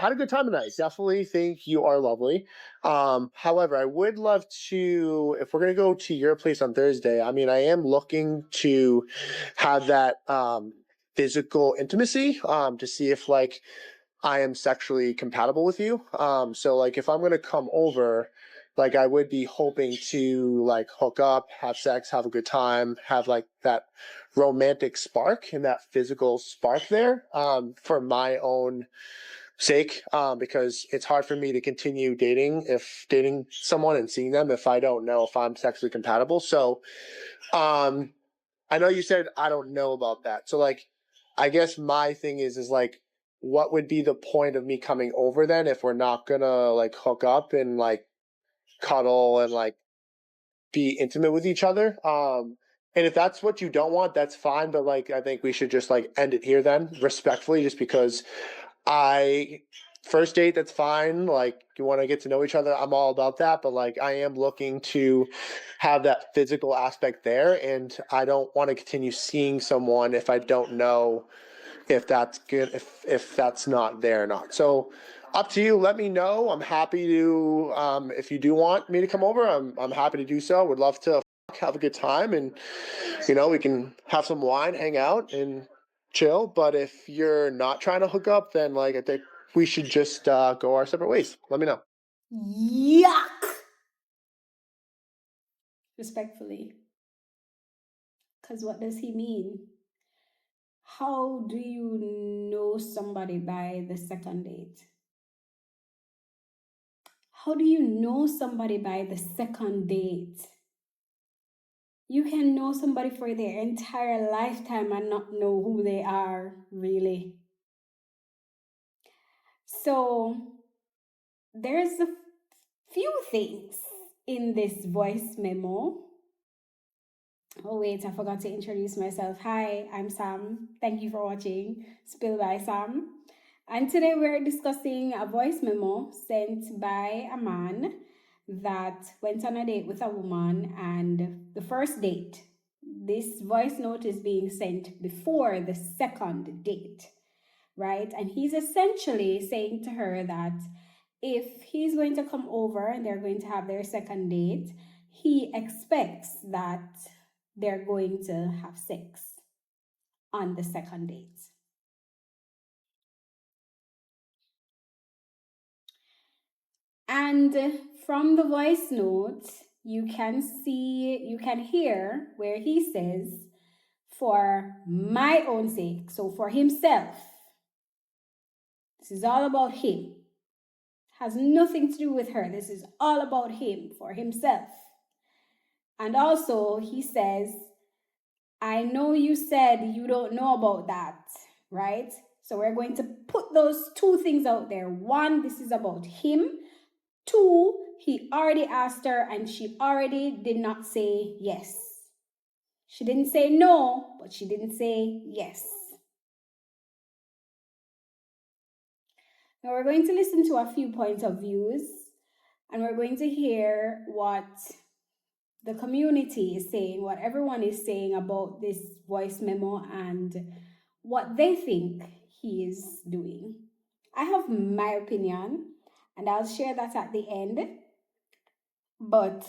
Had a good time tonight. Definitely think you are lovely. However, I would love to, if we're gonna go to your place on Thursday, I mean, I am looking to have that physical intimacy, to see if like I am sexually compatible with you. So like if I'm gonna come over, like I would be hoping to like hook up, have sex, have a good time, have like that romantic spark and that physical spark there, for my own sake, because it's hard for me to continue dating someone and seeing them if I don't know if I'm sexually compatible. So, um, I know you said I don't know about that. So like, I guess my thing is like, what would be the point of me coming over then if we're not gonna like hook up and like cuddle and like be intimate with each other? And if that's what you don't want, that's fine. But like, I think we should just like end it here then, respectfully, just because I first date, that's fine. Like you want to get to know each other, I'm all about that. But like I am looking to have that physical aspect there, and I don't want to continue seeing someone if I don't know if that's good, if that's not there or not. So up to you. Let me know. I'm happy to, if you do want me to come over, I'm happy to do so. Would love to have a good time, and we can have some wine, hang out, and chill. But if you're not trying to hook up, then like I think we should just go our separate ways. Let me know. Yuck! Respectfully. Because what does he mean? How do you know somebody by the second date? How do you know somebody by the second date? You can know somebody for their entire lifetime and not know who they are, really. So, there's a few things in this voice memo. Oh wait, I forgot to introduce myself. Hi, I'm Sam. Thank you for watching Spill by Sam. And today we're discussing a voice memo sent by a man that went on a date with a woman, and the first date. This voice note is being sent before the second date, right? And he's essentially saying to her that if he's going to come over and they're going to have their second date, he expects that they're going to have sex on the second date. And from the voice note, you can hear where he says, for my own sake, so for himself. This is all about him. Has nothing to do with her. This is all about him, for himself. And also, he says, I know you said you don't know about that, right? So we're going to put those two things out there. One, this is about him. Two, he already asked her and she already did not say yes. She didn't say no, but she didn't say yes. Now we're going to listen to a few points of views, and we're going to hear what the community is saying, what everyone is saying about this voice memo and what they think he is doing. I have my opinion, and I'll share that at the end. But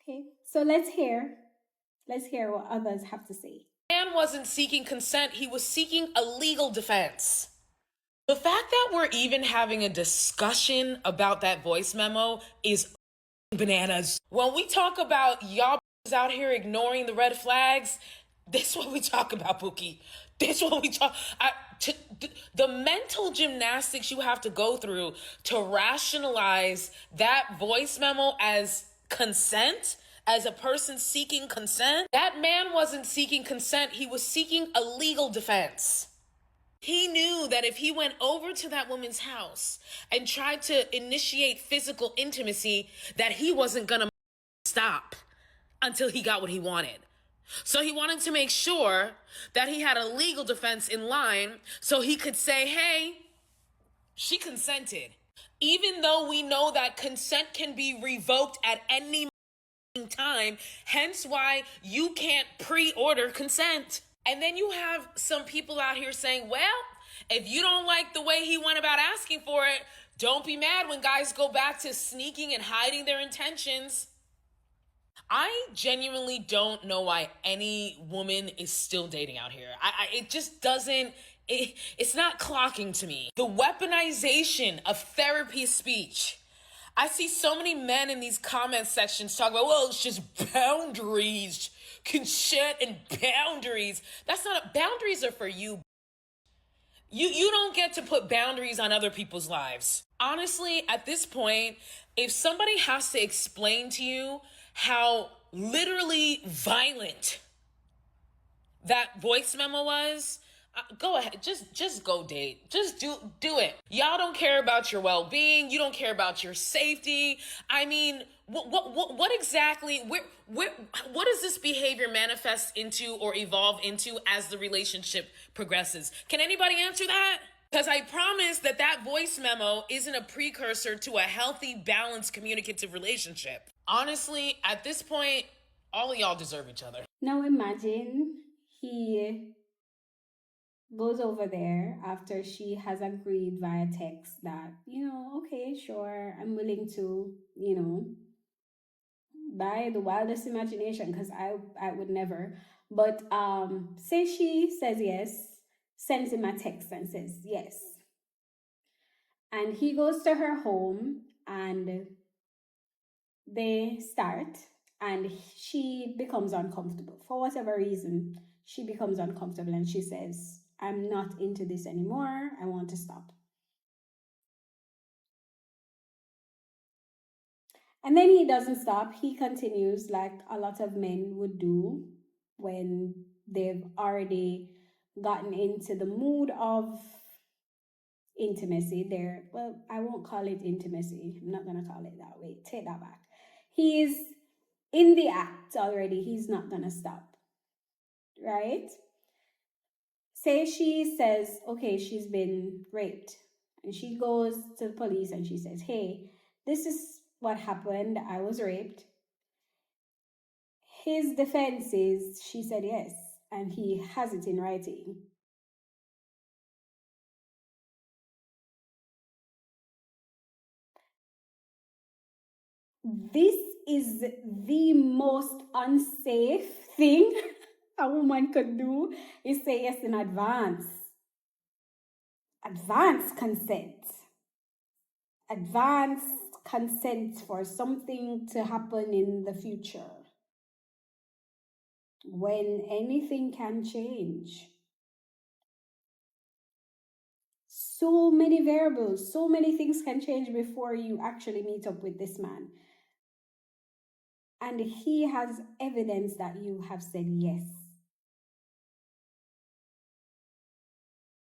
okay, so let's hear what others have to say. Man wasn't seeking consent, he was seeking a legal defense. The fact that we're even having a discussion about that voice memo is bananas. When we talk about y'all out here ignoring the red flags, this is what we talk about, Pookie. This is what we talk. The mental gymnastics you have to go through to rationalize that voice memo as consent, as a person seeking consent. That man wasn't seeking consent. He was seeking a legal defense. He knew that if he went over to that woman's house and tried to initiate physical intimacy, that he wasn't gonna stop until he got what he wanted. So he wanted to make sure that he had a legal defense in line so he could say, hey, she consented. Even though we know that consent can be revoked at any time, hence why you can't pre-order consent. And then you have some people out here saying, well, if you don't like the way he went about asking for it, don't be mad when guys go back to sneaking and hiding their intentions. I genuinely don't know why any woman is still dating out here. It just doesn't, it's not clocking to me. The weaponization of therapy speech. I see so many men in these comment sections talk about, well, it's just boundaries, consent and boundaries. Boundaries are for you. You don't get to put boundaries on other people's lives. Honestly, at this point, if somebody has to explain to you how literally violent that voice memo was, go ahead, just go date. Just do it. Y'all don't care about your well-being. You don't care about your safety. I mean, what exactly, what does this behavior manifest into or evolve into as the relationship progresses? Can anybody answer that? Because I promise that voice memo isn't a precursor to a healthy, balanced, communicative relationship. Honestly, at this point, all of y'all deserve each other. Now imagine he goes over there after she has agreed via text that, okay, sure, I'm willing to, by the wildest imagination, because I would never. But say she says yes, sends him a text and says yes. And he goes to her home and they start, and she becomes uncomfortable. For whatever reason, she becomes uncomfortable and she says, I'm not into this anymore. I want to stop. And then he doesn't stop. He continues like a lot of men would do when they've already gotten into the mood of intimacy. I won't call it intimacy. I'm not going to call it that way. Take that back. He's in the act already. He's not going to stop. Right? Say she says, okay, she's been raped. And she goes to the police and she says, hey, this is what happened. I was raped. His defense is she said yes, and he has it in writing. This is the most unsafe thing a woman could do, is say yes in advance. Advance consent. Advance consent for something to happen in the future, when anything can change. So many variables, so many things can change before you actually meet up with this man. And he has evidence that you have said yes.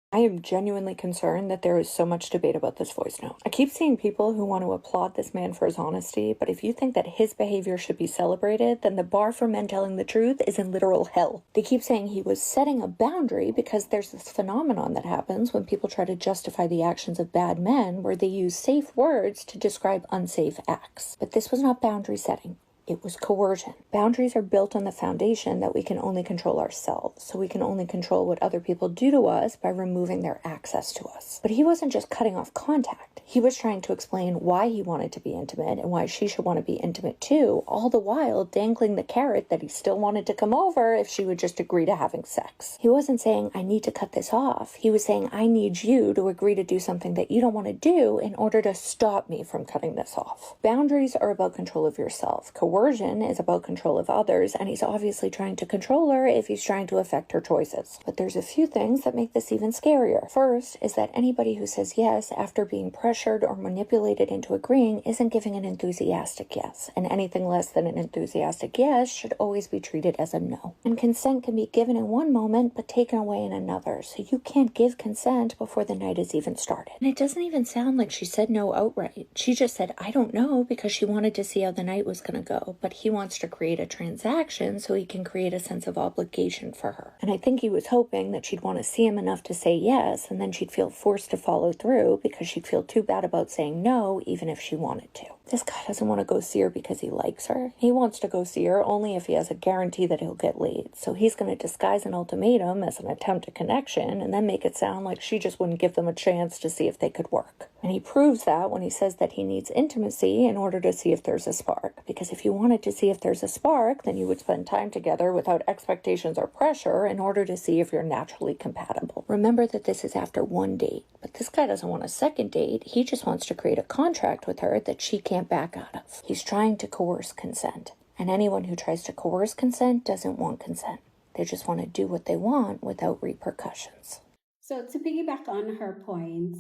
I am genuinely concerned that there is so much debate about this voice note. I keep seeing people who want to applaud this man for his honesty, but if you think that his behavior should be celebrated, then the bar for men telling the truth is in literal hell. They keep saying he was setting a boundary because there's this phenomenon that happens when people try to justify the actions of bad men where they use safe words to describe unsafe acts. But this was not boundary setting. It was coercion. Boundaries are built on the foundation that we can only control ourselves, so we can only control what other people do to us by removing their access to us. But he wasn't just cutting off contact. He was trying to explain why he wanted to be intimate and why she should want to be intimate too, all the while dangling the carrot that he still wanted to come over if she would just agree to having sex. He wasn't saying, I need to cut this off. He was saying, I need you to agree to do something that you don't want to do in order to stop me from cutting this off. Boundaries are about control of yourself. Coercion is about control of others, and he's obviously trying to control her if he's trying to affect her choices. But there's a few things that make this even scarier. First is that anybody who says yes after being pressured or manipulated into agreeing isn't giving an enthusiastic yes, and anything less than an enthusiastic yes should always be treated as a no. And consent can be given in one moment but taken away in another, so you can't give consent before the night has even started. And it doesn't even sound like she said no outright. She just said, I don't know, because she wanted to see how the night was going to go, but he wants to create a transaction so he can create a sense of obligation for her. And I think he was hoping that she'd want to see him enough to say yes, and then she'd feel forced to follow through because she'd feel too bad about saying no, even if she wanted to. This guy doesn't want to go see her because he likes her. He wants to go see her only if he has a guarantee that he'll get laid. So he's going to disguise an ultimatum as an attempt at connection and then make it sound like she just wouldn't give them a chance to see if they could work. And he proves that when he says that he needs intimacy in order to see if there's a spark. Because if you wanted to see if there's a spark, then you would spend time together without expectations or pressure in order to see if you're naturally compatible. Remember that this is after one date. But this guy doesn't want a second date. He just wants to create a contract with her that she can't back out of. He's trying to coerce consent. And anyone who tries to coerce consent doesn't want consent. They just want to do what they want without repercussions. So to piggyback on her points,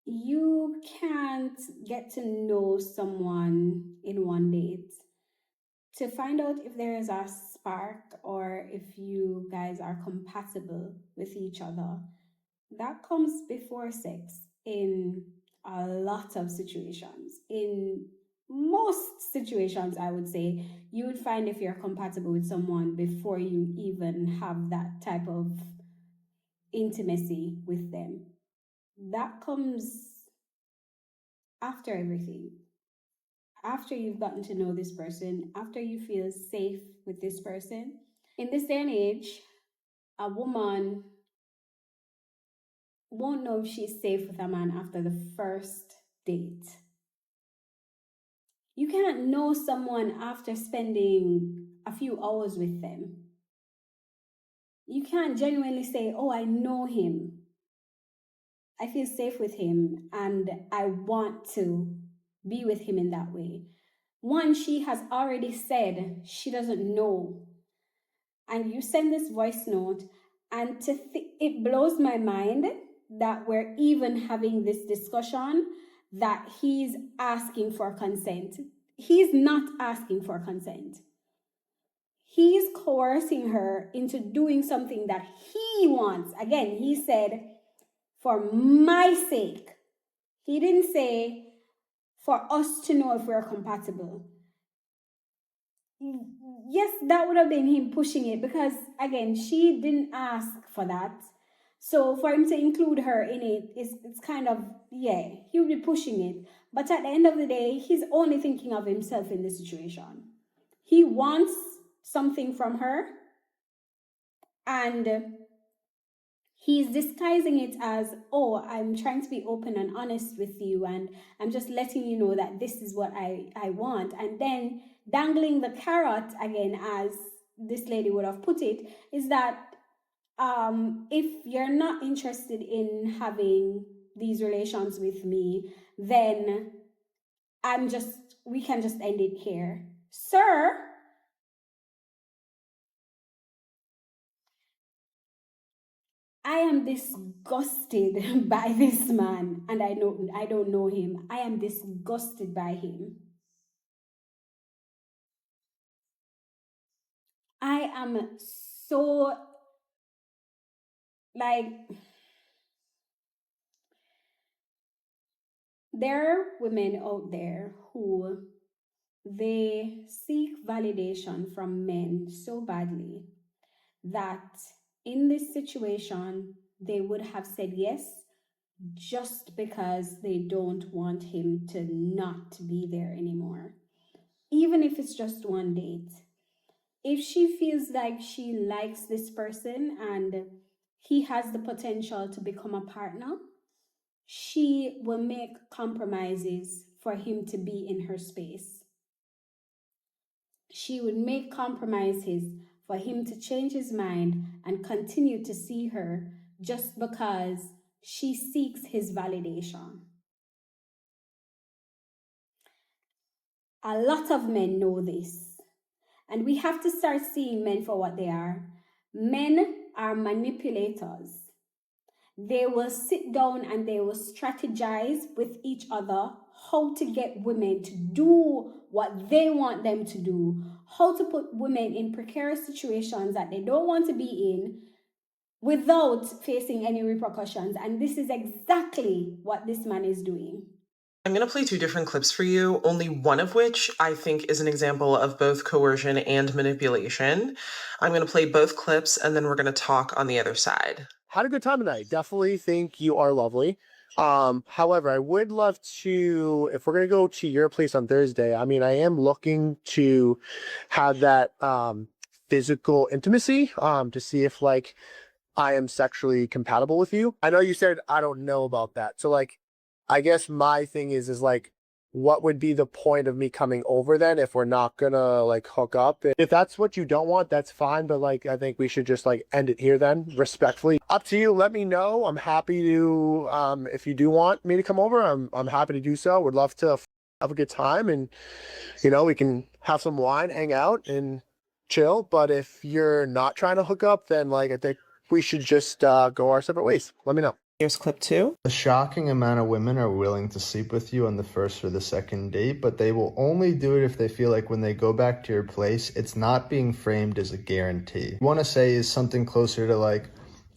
you can't get to know someone in one date to find out if there is a spark or if you guys are compatible with each other. That comes before sex in a lot of situations. In most situations, I would say, you would find if you're compatible with someone before you even have that type of intimacy with them. That comes after everything. After you've gotten to know this person, after you feel safe with this person. In this day and age, a woman won't know if she's safe with a man after the first date. You can't know someone after spending a few hours with them. You can't genuinely say, oh, I know him. I feel safe with him and I want to be with him in that way. One, she has already said she doesn't know. And you send this voice note, and it blows my mind that we're even having this discussion that he's asking for consent. He's not asking for consent. He's coercing her into doing something that he wants. Again, he said, for my sake. He didn't say, for us to know if we're compatible. Yes, that would have been him pushing it because, again, she didn't ask for that. So for him to include her in it, it's kind of, yeah, he would be pushing it. But at the end of the day, he's only thinking of himself in this situation. He wants something from her and he's disguising it as, oh, I'm trying to be open and honest with you and I'm just letting you know that this is what I want. And then dangling the carrot, again, as this lady would have put it, is that if you're not interested in having these relations with me, then we can just end it here. Sir, I am disgusted by this man, and I don't know him. I am disgusted by him. I am so like there are women out there who they seek validation from men so badly that in this situation they would have said yes just because they don't want him to not be there anymore, even if it's just one date. If she feels like she likes this person and he has the potential to become a partner, she will make compromises for him to be in her space. She would make compromises for him to change his mind and continue to see her just because she seeks his validation. A lot of men know this, and we have to start seeing men for what they are. Men are manipulators. They will sit down and they will strategize with each other how to get women to do what they want them to do, how to put women in precarious situations that they don't want to be in without facing any repercussions. And this is exactly what this man is doing. I'm going to play two different clips for you, only one of which I think is an example of both coercion and manipulation. I'm going to play both clips and then we're going to talk on the other side. Had a good time tonight. Definitely think you are lovely. However, I would love to, if we're gonna go to your place on Thursday, I mean, I am looking to have that physical intimacy, to see if like I am sexually compatible with you. I know you said I don't know about that. So like I guess my thing is like what would be the point of me coming over then if we're not gonna like hook up? If that's what you don't want, that's fine, but like I think we should just like end it here then, respectfully. Up to you, let me know. I'm happy to if you do want me to come over, I'm happy to do so. Would love to have a good time, and we can have some wine, hang out and chill. But if you're not trying to hook up, then like I think we should just go our separate ways. Let me know. Here's clip 2. A shocking amount of women are willing to sleep with you on the first or the second date, but they will only do it if they feel like when they go back to your place, it's not being framed as a guarantee. You want to say is something closer to like,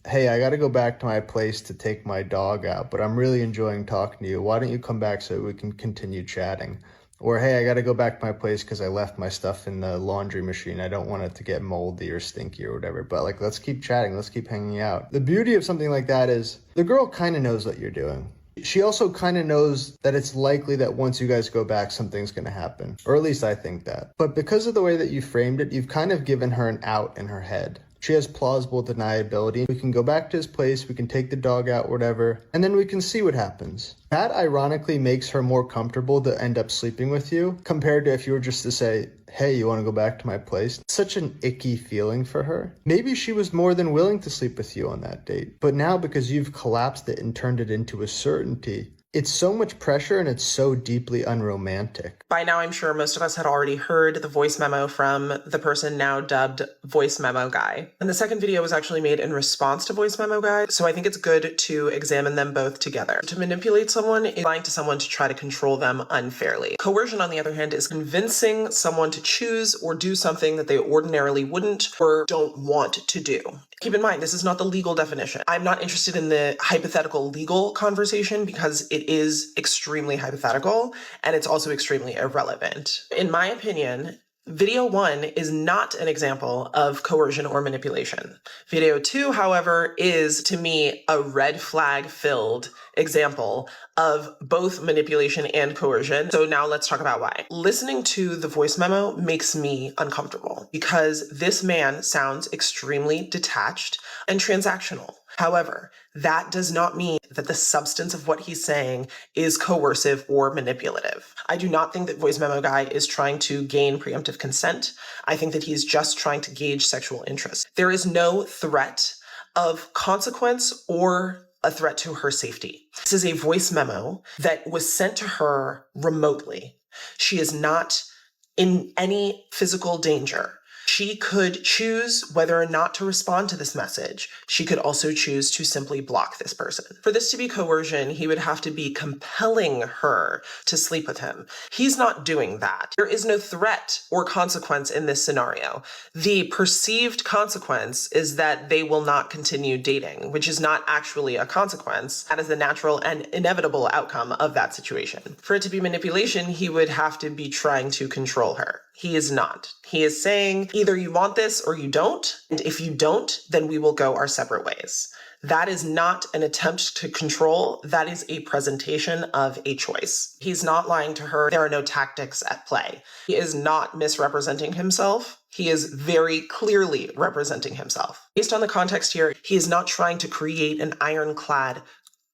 hey, I got to go back to my place to take my dog out, but I'm really enjoying talking to you. Why don't you come back so we can continue chatting? Or, hey, I got to go back to my place because I left my stuff in the laundry machine. I don't want it to get moldy or stinky or whatever. But, like, let's keep chatting. Let's keep hanging out. The beauty of something like that is the girl kind of knows what you're doing. She also kind of knows that it's likely that once you guys go back, something's going to happen. Or at least I think that. But because of the way that you framed it, you've kind of given her an out in her head. She has plausible deniability. We can go back to his place, we can take the dog out, whatever, and then we can see what happens. That ironically makes her more comfortable to end up sleeping with you compared to if you were just to say, hey, you want to go back to my place? It's such an icky feeling for her. Maybe she was more than willing to sleep with you on that date, but now because you've collapsed it and turned it into a certainty, it's so much pressure and it's so deeply unromantic. By now, I'm sure most of us had already heard the voice memo from the person now dubbed Voice Memo Guy. And the second video was actually made in response to Voice Memo Guy, so I think it's good to examine them both together. To manipulate someone is lying to someone to try to control them unfairly. Coercion, on the other hand, is convincing someone to choose or do something that they ordinarily wouldn't or don't want to do. Keep in mind, this is not the legal definition. I'm not interested in the hypothetical legal conversation because it is extremely hypothetical and it's also extremely irrelevant. In my opinion, video 1 is not an example of coercion or manipulation. Video 2, however, is to me a red flag filled example of both manipulation and coercion. So now let's talk about why. Listening to the voice memo makes me uncomfortable because this man sounds extremely detached and transactional. However, that does not mean that the substance of what he's saying is coercive or manipulative. I do not think that Voice Memo Guy is trying to gain preemptive consent. I think that he's just trying to gauge sexual interest. There is no threat of consequence or a threat to her safety. This is a voice memo that was sent to her remotely. She is not in any physical danger. She could choose whether or not to respond to this message. She could also choose to simply block this person. For this to be coercion, he would have to be compelling her to sleep with him. He's not doing that. There is no threat or consequence in this scenario. The perceived consequence is that they will not continue dating, which is not actually a consequence. That is the natural and inevitable outcome of that situation. For it to be manipulation, he would have to be trying to control her. He is not. He is saying, either you want this or you don't, and if you don't, then we will go our separate ways. That is not an attempt to control. That is a presentation of a choice. He's not lying to her. There are no tactics at play. He is not misrepresenting himself. He is very clearly representing himself. Based on the context here, he is not trying to create an ironclad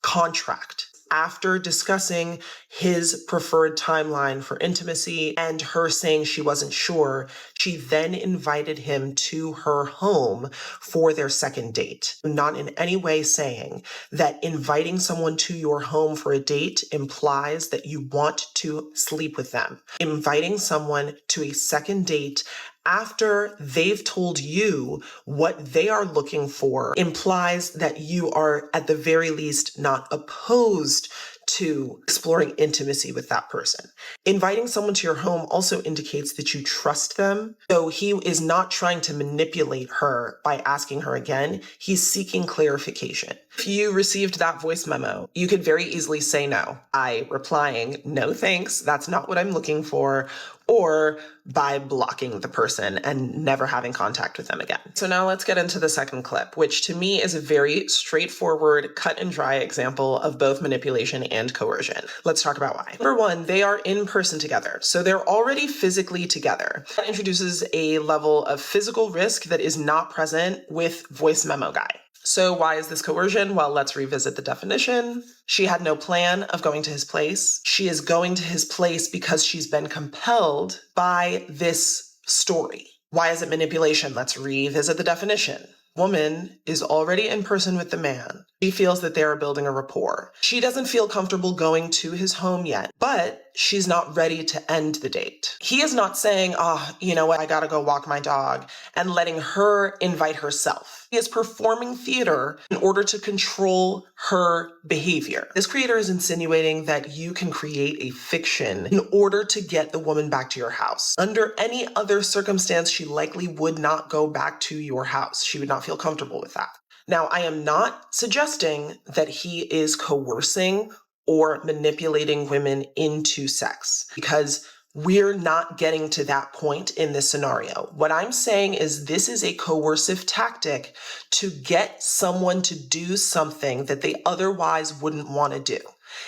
contract. After discussing his preferred timeline for intimacy and her saying she wasn't sure, she then invited him to her home for their second date. Not in any way saying that inviting someone to your home for a date implies that you want to sleep with them. Inviting someone to a second date after they've told you what they are looking for implies that you are at the very least not opposed to exploring intimacy with that person. Inviting someone to your home also indicates that you trust them. So he is not trying to manipulate her by asking her again. He's seeking clarification. If you received that voice memo, you could very easily say no. I replying, no thanks, that's not what I'm looking for, or by blocking the person and never having contact with them again. So now let's get into the second clip, which to me is a very straightforward, cut and dry example of both manipulation and coercion. Let's talk about why. Number one, they are in person together, so they're already physically together. That introduces a level of physical risk that is not present with voice memo guy. So why is this coercion? Well, let's revisit the definition. She had no plan of going to his place. She is going to his place because she's been compelled by this story. Why is it manipulation? Let's revisit the definition. Woman is already in person with the man. She feels that they are building a rapport. She doesn't feel comfortable going to his home yet, but she's not ready to end the date. He is not saying, you know what, I gotta go walk my dog, and letting her invite herself. He is performing theater in order to control her behavior. This creator is insinuating that you can create a fiction in order to get the woman back to your house. Under any other circumstance, she likely would not go back to your house. She would not feel comfortable with that. Now, I am not suggesting that he is coercing or manipulating women into sex, because we're not getting to that point in this scenario. What I'm saying is this is a coercive tactic to get someone to do something that they otherwise wouldn't want to do.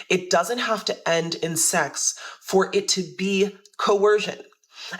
It doesn't have to end in sex for it to be coercion.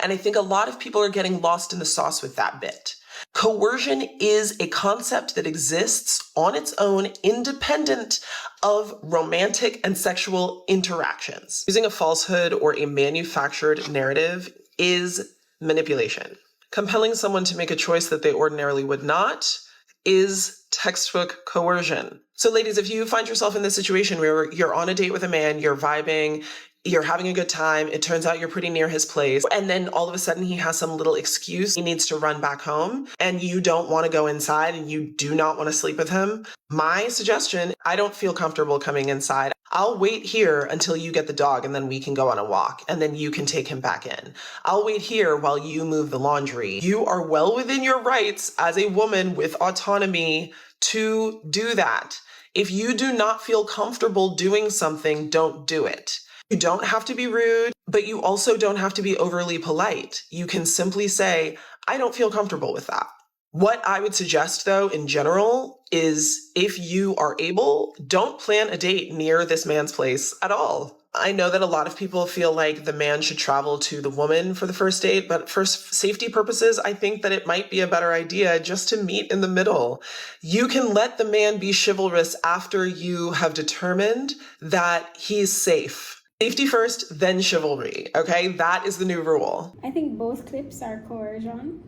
And I think a lot of people are getting lost in the sauce with that bit. Coercion is a concept that exists on its own, independent of romantic and sexual interactions. Using a falsehood or a manufactured narrative is manipulation. Compelling someone to make a choice that they ordinarily would not is textbook coercion. So ladies, if you find yourself in this situation where you're on a date with a man, you're vibing, you're having a good time, it turns out you're pretty near his place, and then all of a sudden he has some little excuse, he needs to run back home, and you don't want to go inside and you do not want to sleep with him, my suggestion, I don't feel comfortable coming inside. I'll wait here until you get the dog and then we can go on a walk and then you can take him back in. I'll wait here while you move the laundry. You are well within your rights as a woman with autonomy to do that. If you do not feel comfortable doing something, don't do it. You don't have to be rude, but you also don't have to be overly polite. You can simply say, I don't feel comfortable with that. What I would suggest, though, in general, is if you are able, don't plan a date near this man's place at all. I know that a lot of people feel like the man should travel to the woman for the first date, but for safety purposes, I think that it might be a better idea just to meet in the middle. You can let the man be chivalrous after you have determined that he's safe. Safety first, then chivalry, okay? That is the new rule. I think both clips are coercion.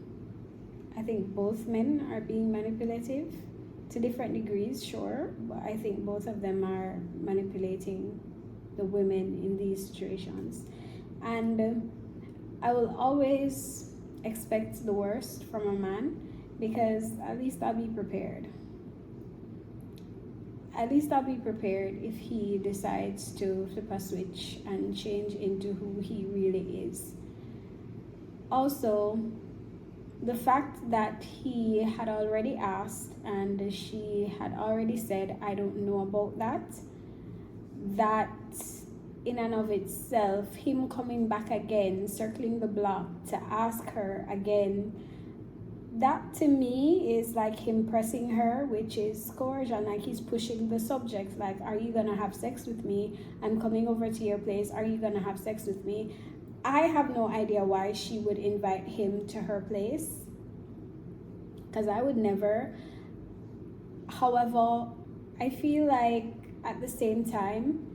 I think both men are being manipulative to different degrees, sure, but I think both of them are manipulating the women in these situations. And I will always expect the worst from a man, because at least I'll be prepared. At least I'll be prepared if he decides to flip a switch and change into who he really is. Also, the fact that he had already asked and she had already said, I don't know about that, that in and of itself, him coming back again, circling the block to ask her again, that to me is like him pressing her, which is coercion. Like he's pushing the subject, like, are you gonna have sex with me? I'm coming over to your place, are you gonna have sex with me? I have no idea why she would invite him to her place, because I would never. However, I feel like at the same time,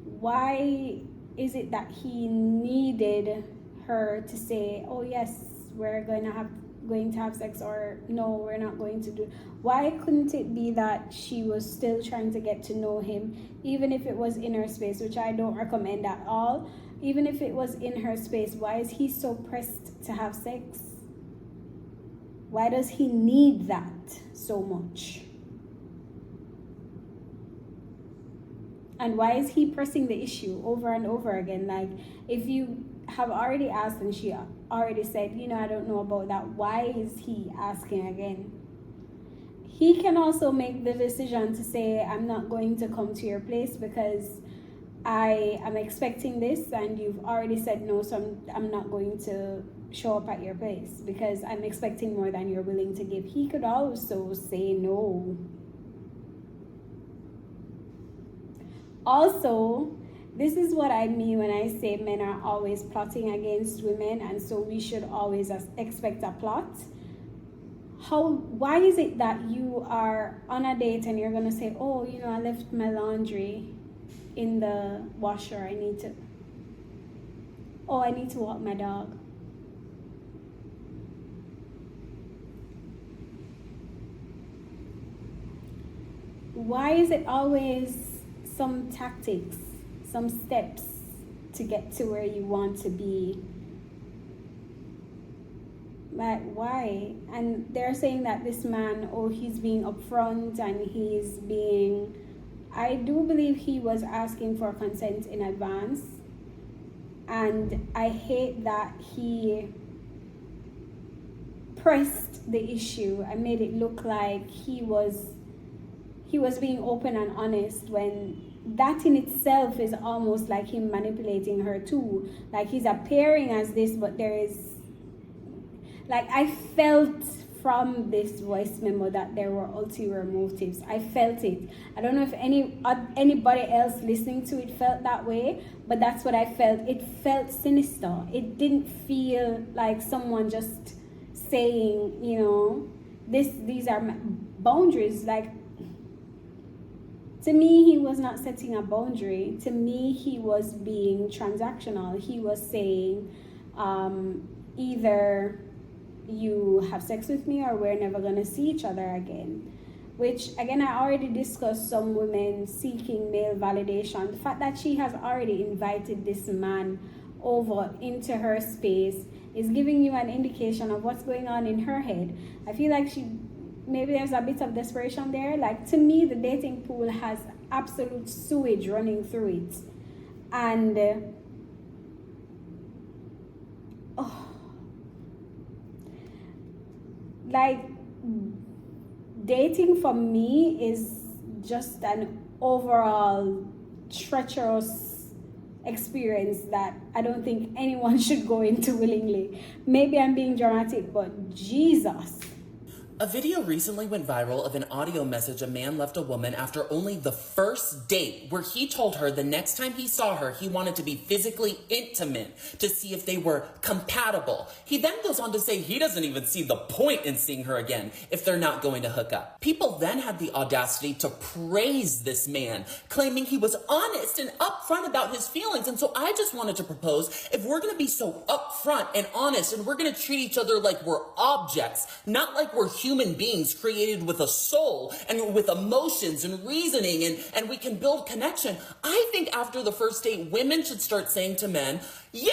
why is it that he needed her to say, oh yes, we're going to have sex, or no, we're not going to do? Why couldn't it be that she was still trying to get to know him, even if it was in her space, which I don't recommend at all? Even if it was in her space, why is he so pressed to have sex? Why does he need that so much? And why is he pressing the issue over and over again? Like, if you have already asked and she already said, I don't know about that, why is he asking again? he can also make the decision to say, I'm not going to come to your place because I am expecting this and you've already said no, so I'm not going to show up at your place because I'm expecting more than you're willing to give. He could also say no. Also, this is what I mean when I say men are always plotting against women, and so we should always expect a plot. Why is it that you are on a date and you're gonna say, oh, I left my laundry in the washer, I need to walk my dog? Why is it always some tactics, some steps to get to where you want to be? Like, why? And they're saying that this man, he's being upfront and I do believe he was asking for consent in advance. And I hate that he pressed the issue and made it look like he was being open and honest, when that in itself is almost like him manipulating her too. Like, he's appearing as this, but there is, like, I felt from this voice memo that there were ulterior motives. I felt it. I don't know if anybody else listening to it felt that way, but that's what I felt. It felt sinister. It didn't feel like someone just saying, these are my boundaries. Like, to me, he was not setting a boundary. To me, he was being transactional. He was saying, either you have sex with me or we're never going to see each other again. Which, again, I already discussed some women seeking male validation. The fact that she has already invited this man over into her space is giving you an indication of what's going on in her head. I feel like maybe there's a bit of desperation there. Like, to me, the dating pool has absolute sewage running through it. And like, dating for me is just an overall treacherous experience that I don't think anyone should go into willingly. Maybe I'm being dramatic, but Jesus. A video recently went viral of an audio message a man left a woman after only the first date, where he told her the next time he saw her, he wanted to be physically intimate to see if they were compatible. He then goes on to say he doesn't even see the point in seeing her again if they're not going to hook up. People then had the audacity to praise this man, claiming he was honest and upfront about his feelings. And so I just wanted to propose, if we're going to be so upfront and honest and we're going to treat each other like we're objects, not like we're human beings created with a soul and with emotions and reasoning, and we can build connection. I think after the first date, women should start saying to men, yay,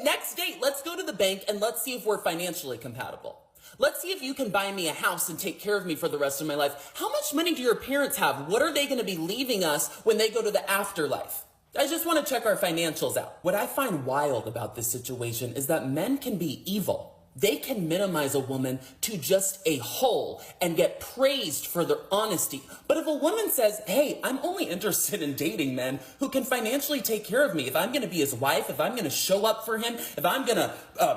next date, let's go to the bank and let's see if we're financially compatible. Let's see if you can buy me a house and take care of me for the rest of my life. How much money do your parents have? What are they going to be leaving us when they go to the afterlife? I just want to check our financials out. What I find wild about this situation is that men can be evil. They can minimize a woman to just a hole and get praised for their honesty. But if a woman says, hey, I'm only interested in dating men who can financially take care of me. If I'm going to be his wife, if I'm going to show up for him, if I'm going to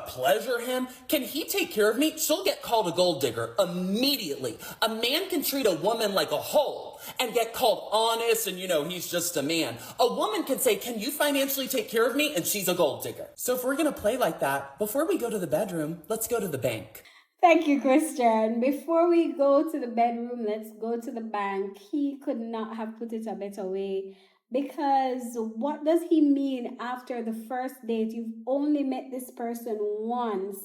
pleasure him, can he take care of me? She'll get called a gold digger immediately. A man can treat a woman like a hole and get called honest and, he's just a man. A woman can say, can you financially take care of me? And she's a gold digger. So if we're going to play like that, before we go to the bedroom, let's go to the bank. Thank you, Christian. Before we go to the bedroom, let's go to the bank. He could not have put it a better way. Because what does he mean after the first date? You've only met this person once.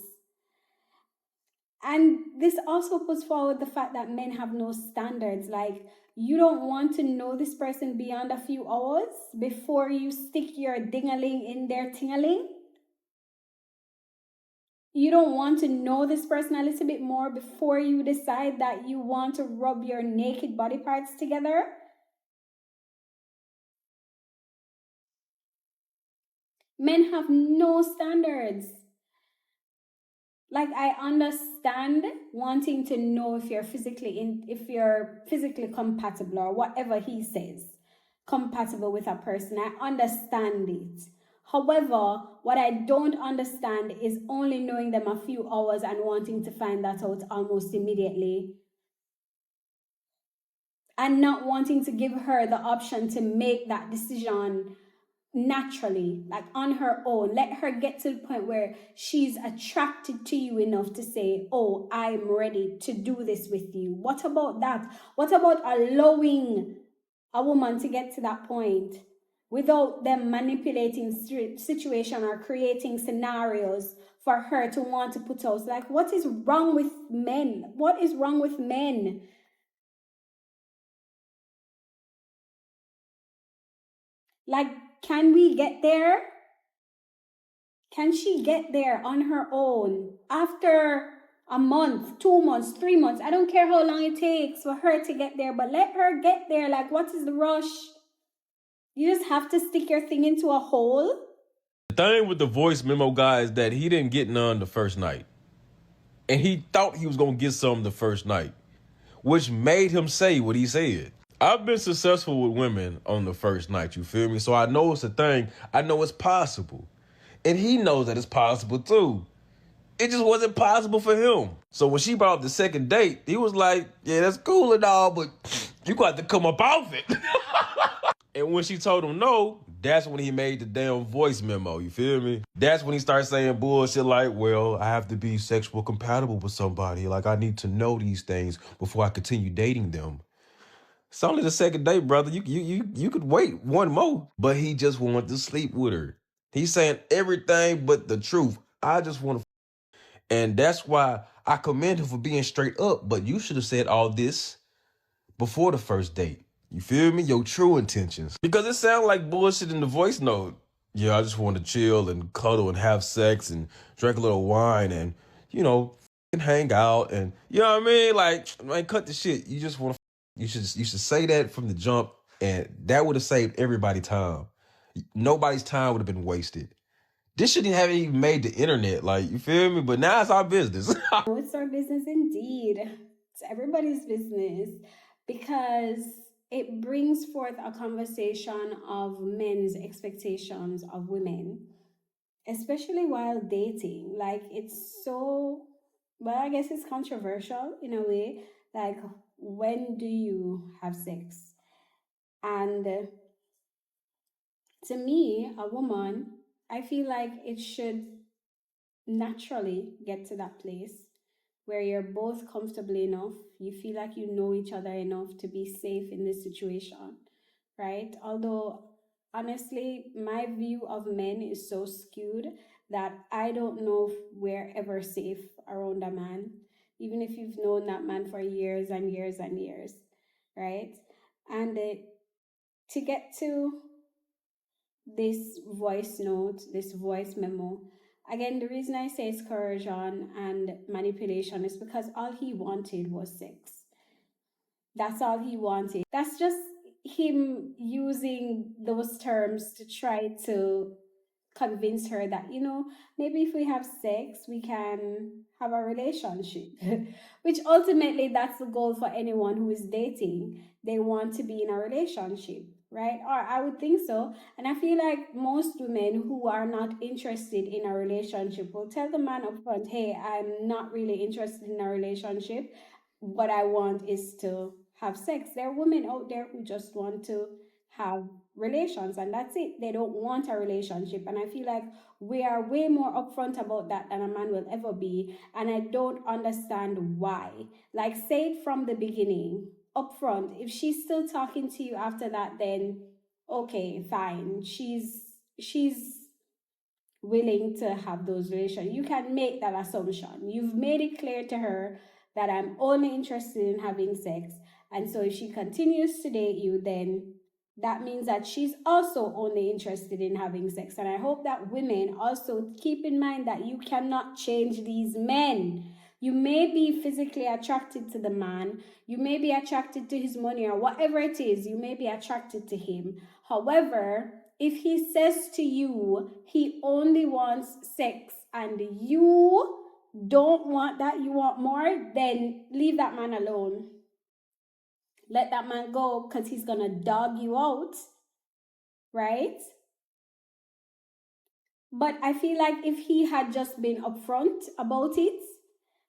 And this also puts forward the fact that men have no standards. Like, you don't want to know this person beyond a few hours before you stick your ding-a-ling in their ting-a-ling? You don't want to know this person a little bit more before you decide that you want to rub your naked body parts together? Men have no standards. Like, I understand wanting to know if you're physically compatible, or whatever he says, compatible with a person. I understand it. However, what I don't understand is only knowing them a few hours and wanting to find that out almost immediately, and not wanting to give her the option to make that decision naturally, like on her own. Let her get to the point where she's attracted to you enough to say, oh, I'm ready to do this with you. What about that? What about allowing a woman to get to that point without them manipulating situation or creating scenarios for her to want to put out? Like, what is wrong with men? What is wrong with men? Like, can we get there? Can she get there on her own after a month, 2 months, 3 months? I don't care how long it takes for her to get there, but let her get there. Like, what is the rush? You just have to stick your thing into a hole? The thing with the voice memo guy is that he didn't get none the first night. And he thought he was going to get some the first night, which made him say what he said. I've been successful with women on the first night, you feel me? So I know it's a thing. I know it's possible. And he knows that it's possible too. It just wasn't possible for him. So when she brought up the second date, he was like, yeah, that's cool and all, but you got to come up off it. And when she told him no, that's when he made the damn voice memo, you feel me? That's when he started saying bullshit like, well, I have to be sexual compatible with somebody. Like, I need to know these things before I continue dating them. It's only the second date, brother. You could wait one more. But he just wanted to sleep with her. He's saying everything but the truth. I just want to. And that's why I commend him for being straight up. But you should have said all this before the first date. You feel me? Your true intentions. Because it sounds like bullshit in the voice note. Yeah, I just want to chill and cuddle and have sex and drink a little wine and, you know, hang out and, you know what I mean? Like, man, cut the shit. You just want to. You should say that from the jump, and that would have saved everybody time. Nobody's time would have been wasted. This shouldn't have even made the internet, like, you feel me? But now it's our business. Oh, it's our business indeed. It's everybody's business, because it brings forth a conversation of men's expectations of women, especially while dating. Like, it's so, well, I guess it's controversial in a way. Like, when do you have sex? And to me, a woman, I feel like it should naturally get to that place where you're both comfortable enough, you feel like you know each other enough to be safe in this situation, right? Although, honestly, my view of men is so skewed that I don't know if we're ever safe around a man, even if you've known that man for years and years and years, right? And to get to this voice note, this voice memo, again, the reason I say it's coercion and manipulation is because all he wanted was sex. That's all he wanted. That's just him using those terms to try to convince her that, maybe if we have sex, we can have a relationship. Which ultimately, that's the goal for anyone who is dating. They want to be in a relationship, right? Or I would think so. And I feel like most women who are not interested in a relationship will tell the man up front, hey, I'm not really interested in a relationship. What I want is to have sex. There are women out there who just want to have relations, and that's it. They don't want a relationship. And I feel like we are way more upfront about that than a man will ever be. And I don't understand why. Like, say it from the beginning, upfront. If she's still talking to you after that, then okay, fine. She's willing to have those relations. You can make that assumption. You've made it clear to her that I'm only interested in having sex. And so if she continues to date you, then that means that she's also only interested in having sex. And I hope that women also keep in mind that you cannot change these men. You may be physically attracted to the man. You may be attracted to his money or whatever it is. You may be attracted to him. However, if he says to you he only wants sex and you don't want that, you want more, then leave that man alone. Let that man go, because he's gonna dog you out, right? But I feel like if he had just been upfront about it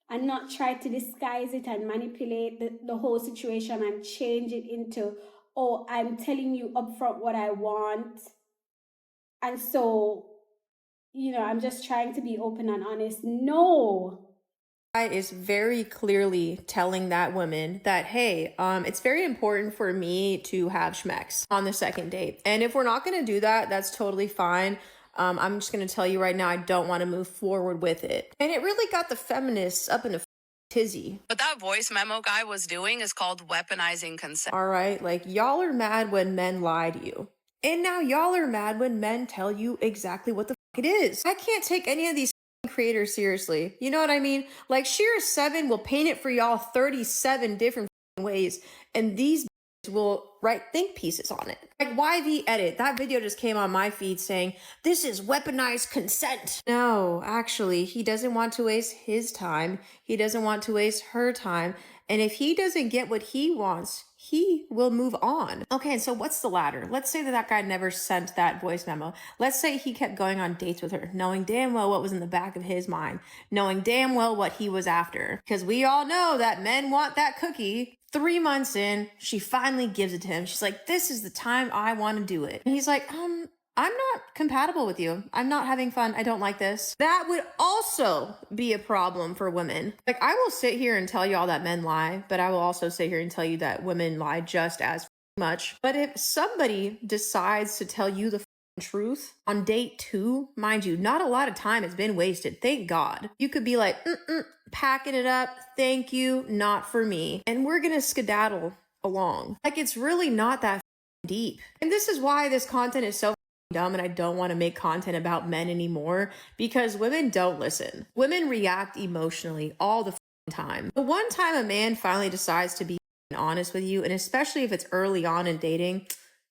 and not tried to disguise it and manipulate the whole situation and change it into, oh, I'm telling you upfront what I want, and so, I'm just trying to be open and honest. No. Is very clearly telling that woman that, hey, it's very important for me to have schmex on the second date. And if we're not going to do that, that's totally fine. I'm just going to tell you right now, I don't want to move forward with it. And it really got the feminists up in a tizzy. What that voice memo guy was doing is called weaponizing consent. All right, like, y'all are mad when men lie to you. And now y'all are mad when men tell you exactly what the fuck it is. I can't take any of these creators seriously. You know what I mean? Like, Sheer7 will paint it for y'all 37 different ways, and these will write think pieces on it. Like YV Edit, that video just came on my feed saying, this is weaponized consent. No, actually, he doesn't want to waste his time. He doesn't want to waste her time. And if he doesn't get what he wants, he will move on. Okay, and so what's the ladder? Let's say that guy never sent that voice memo. Let's say he kept going on dates with her, knowing damn well what was in the back of his mind, knowing damn well what he was after. Because we all know that men want that cookie. 3 months in, she finally gives it to him. She's like, this is the time I want to do it. And he's like, I'm not compatible with you. I'm not having fun. I don't like this. That would also be a problem for women. Like, I will sit here and tell you all that men lie, but I will also sit here and tell you that women lie just as much. But if somebody decides to tell you the truth on date 2, mind you, not a lot of time has been wasted. Thank God. You could be like, packing it up. Thank you. Not for me. And we're going to skedaddle along. Like, it's really not that deep. And this is why this content is so dumb, and I don't want to make content about men anymore, because women don't listen. Women react emotionally all the time. The one time a man finally decides to be honest with you, and especially if it's early on in dating,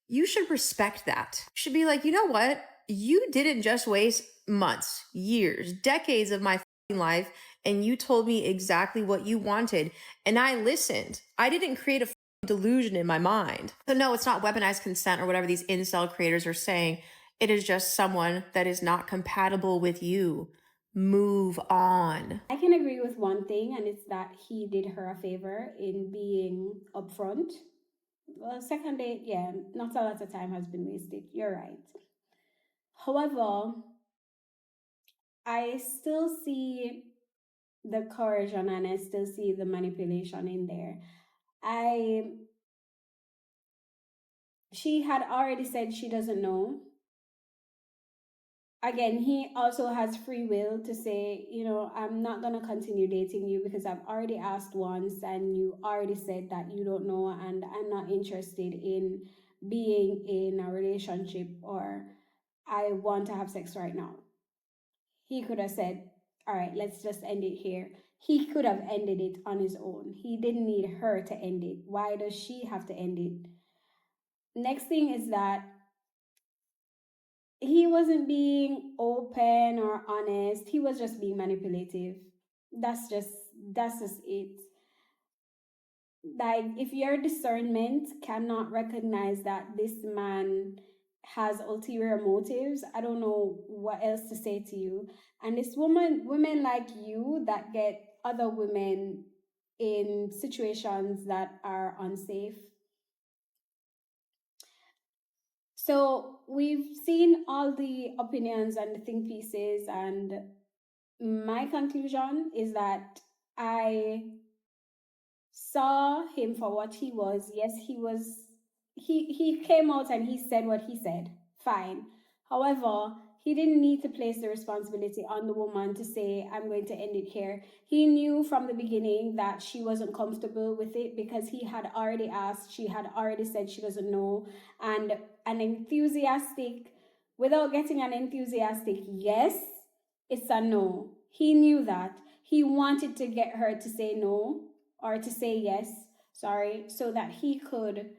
you should respect that. You should be like, you know what? You didn't just waste months, years, decades of my life, and you told me exactly what you wanted, and I listened. I didn't create a delusion in my mind. So no, it's not weaponized consent or whatever these incel creators are saying. It is just someone that is not compatible with you. Move on. I can agree with one thing, and it's that he did her a favor in being upfront. Well, second date, yeah, not a lot of time has been wasted. You're right. However, I still see the coercion and I still see the manipulation in there. She had already said she doesn't know. Again, he also has free will to say, I'm not going to continue dating you because I've already asked once and you already said that you don't know and I'm not interested in being in a relationship or I want to have sex right now. He could have said, all right, let's just end it here. He could have ended it on his own. He didn't need her to end it. Why does she have to end it? Next thing is that he wasn't being open or honest. He was just being manipulative. That's just it. Like, if your discernment cannot recognize that this man has ulterior motives, I don't know what else to say to you. And it's women like you that get other women in situations that are unsafe. So we've seen all the opinions and the think pieces, and my conclusion is that I saw him for what he was. Yes, he came out and he said what he said. Fine. However, he didn't need to place the responsibility on the woman to say, I'm going to end it here. He knew from the beginning that she wasn't comfortable with it because he had already asked, she had already said she doesn't know. And without getting an enthusiastic yes, it's a no. He knew that. He wanted to get her to say no or to say yes, so that he could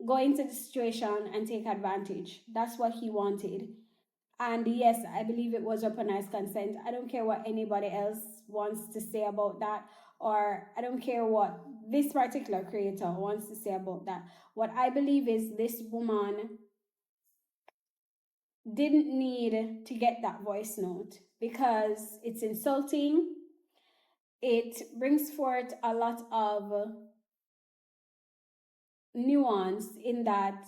go into the situation and take advantage. That's what he wanted. And yes, I believe it was weaponized consent. I don't care what anybody else wants to say about that, or I don't care what this particular creator wants to say about that. What I believe is this woman didn't need to get that voice note because it's insulting. It brings forth a lot of nuance in that,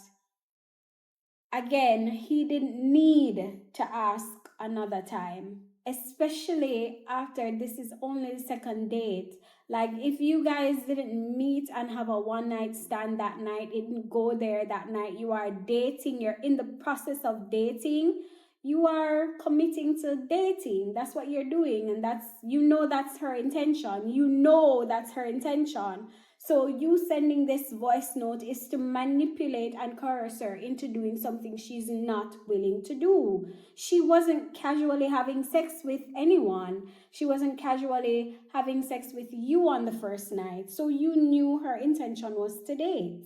again, he didn't need to ask another time, especially after this is only the second date. Like, if you guys didn't meet and have a one night stand that night, it didn't go there that night, you are dating, you're in the process of dating, you are committing to dating. That's what you're doing. And that's, you know, that's her intention. You know, that's her intention. So you sending this voice note is to manipulate and coerce her into doing something she's not willing to do. She wasn't casually having sex with anyone. She wasn't casually having sex with you on the first night. So you knew her intention was to date.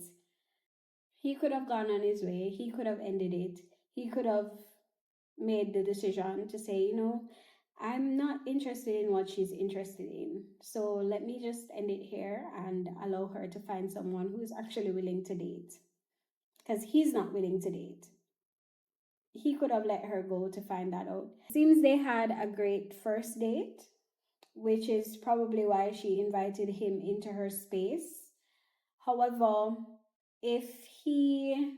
He could have gone on his way. He could have ended it. He could have made the decision to say, you know, I'm not interested in what she's interested in. So let me just end it here and allow her to find someone who's actually willing to date. Because he's not willing to date. He could have let her go to find that out. Seems they had a great first date, which is probably why she invited him into her space. However, if he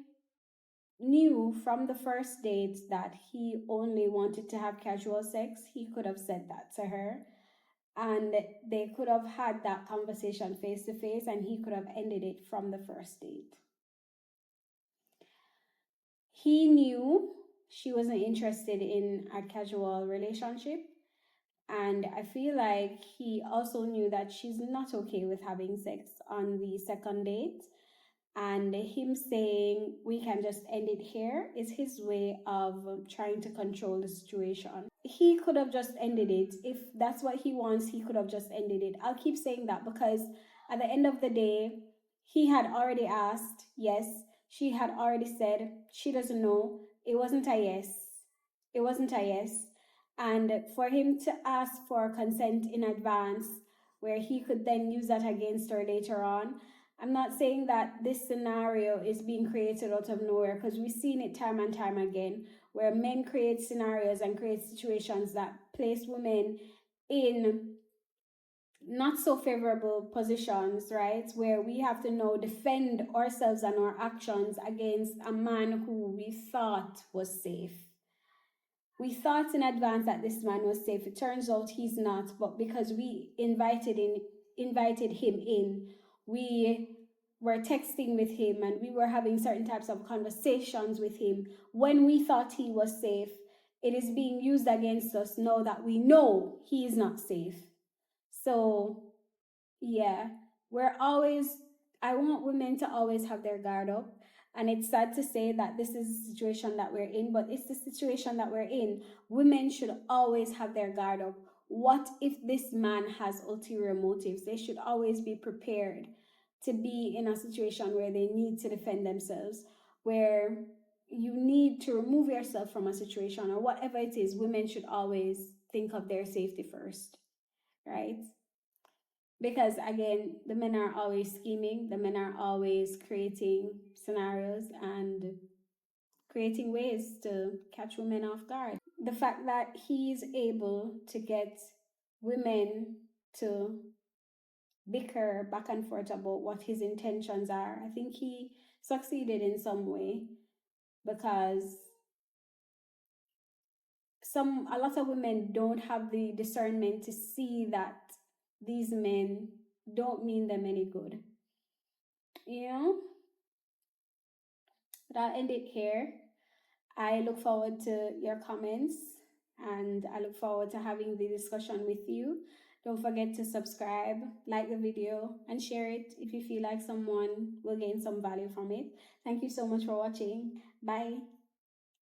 knew from the first date that he only wanted to have casual sex, he could have said that to her. And they could have had that conversation face to face, and he could have ended it from the first date. He knew she wasn't interested in a casual relationship. And I feel like he also knew that she's not okay with having sex on the second date. And him saying, we can just end it here, is his way of trying to control the situation. He could have just ended it. If that's what he wants, he could have just ended it. I'll keep saying that because at the end of the day, he had already asked, yes. She had already said, she doesn't know. It wasn't a yes. It wasn't a yes. And for him to ask for consent in advance, where he could then use that against her later on, I'm not saying that this scenario is being created out of nowhere, because we've seen it time and time again, where men create scenarios and create situations that place women in not so favorable positions, right? Where we have to now defend ourselves and our actions against a man who we thought was safe. We thought in advance that this man was safe. It turns out he's not, but because we invited him in, we were texting with him and we were having certain types of conversations with him when we thought he was safe. It is being used against us now that we know he is not safe. So yeah, I want women to always have their guard up. And it's sad to say that this is the situation that we're in, but it's the situation that we're in. Women should always have their guard up. What if this man has ulterior motives? They should always be prepared to be in a situation where they need to defend themselves, where you need to remove yourself from a situation or whatever it is. Women should always think of their safety first, right? Because again, the men are always scheming, the men are always creating scenarios and creating ways to catch women off guard. The fact that he's able to get women to bicker back and forth about what his intentions are, I think he succeeded in some way, because a lot of women don't have the discernment to see that these men don't mean them any good. You know? But I'll end it here. I look forward to your comments and I look forward to having the discussion with you. Don't forget to subscribe, like the video, and share it if you feel like someone will gain some value from it. Thank you so much for watching. Bye.